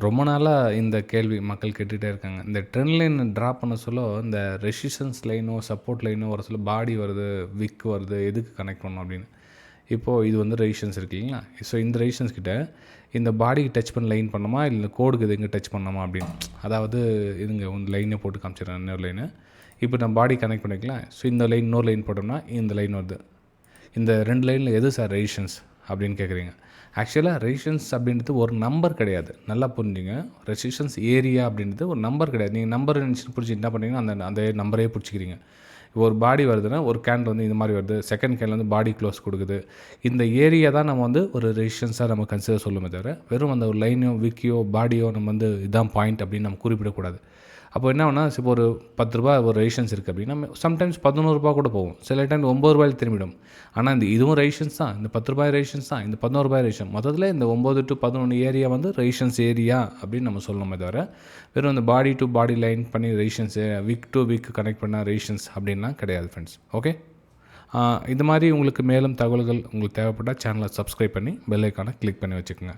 ரொம்ப நாளாக இந்த கேள்வி மக்கள் கேட்டுகிட்டே இருக்காங்க. இந்த ட்ரெண்ட் லைன் ட்ரா பண்ண சொல்ல, இந்த ரெசிஸ்டன்ஸ் லைனோ, சப்போர்ட் லைனோ வர சொல்ல பாடி வருது, விக் வருது, எதுக்கு கனெக்ட் பண்ணணும் அப்படின்னு. இப்போது இது வந்து ரெசிஸ்டன்ஸ் இருக்கு இல்லைங்களா? ஸோ இந்த ரெசிஸ்டன்ஸ் கிட்ட இந்த பாடிக்கு டச் பண்ண லைன் பண்ணணுமா, இல்லை கோடுக்கு இது எங்கே டச் பண்ணணுமா அப்படின்னு. அதாவது இதுங்க ಒಂದು லைனே போட்டு காமிச்சிடுறேன், இன்னொரு லைனு. இப்போ நம்ம பாடி கனெக்ட் பண்ணிக்கலாம். ஸோ இந்த லைன் இன்னொரு லைன் போட்டோம்னா இந்த லைன் வருது. இந்த 2 லைனில் எது சார் ரெசிஸ்டன்ஸ் அப்படின்னு கேட்குறீங்க. ஆக்சுவலாக ரெசிஸ்டன்ஸ் அப்படின்றது ஒரு நம்பர் கிடையாது. நல்லா புரிஞ்சுங்க. ரெசிஸ்டன்ஸ் ஏரியா அப்படின்றது ஒரு நம்பர் கிடையாது. நீங்கள் நம்பர் நினச்சி பிடிச்சி என்ன பண்ணுறீங்கன்னா அந்த நம்பரே பிடிச்சிக்கிறீங்க. இப்போ ஒரு பாடி வருதுன்னா ஒரு கேண்டில் வந்து இந்த மாதிரி வருது, செகண்ட் கேண்டில் வந்து பாடி க்ளோஸ் கொடுக்குது. இந்த ஏரியா தான் நம்ம வந்து ஒரு ரெசிஸ்டன்ஸாக நம்ம கன்சிடர் சொல்லுமே தவிர, வெறும் அந்த ஒரு லைனோ விக்கியோ பாடியோ நம்ம வந்து இதான் பாயிண்ட் அப்படின்னு நம்ம குறிப்பிடக்கூடாது. அப்போ என்ன ஆகுனா, இப்போ ஒரு ரூ. 10 ஒரு ரெசிஸ்டன்ஸ் இருக்குது அப்படின்னா, சம்டைம்ஸ் ரூ. 11 கூட போகும். சில டைம் ரூ. 9 திரும்பிடும். ஆனால் இதுவும் ரெசிஸ்டன்ஸ் தான், இந்த ரூ. 10 ரெசிஸ்டன்ஸ் தான், இந்த ரூ. 11 ரெசிஸ்டன்ஸ். மொத்தத்தில் இந்த 9 to 11 ஏரியா வந்து ரெசிஸ்டன்ஸ் ஏரியா அப்படின்னு நம்ம சொல்லணுமே தவிர, வெறும் இந்த பாடி டு பாடி லைன் பண்ணி resistance, week to week connect பண்ண ரெசிஸ்டன்ஸ் அப்படின்லாம் கிடையாது ஃப்ரெண்ட்ஸ். ஓகே, இது மாதிரி உங்களுக்கு மேலும் தகவல்கள் உங்களுக்கு தேவைப்பட்டால் சேனலை சப்ஸ்கிரைப் பண்ணி பெல் ஐக்கானை கிளிக் பண்ணி வச்சுக்கோங்க.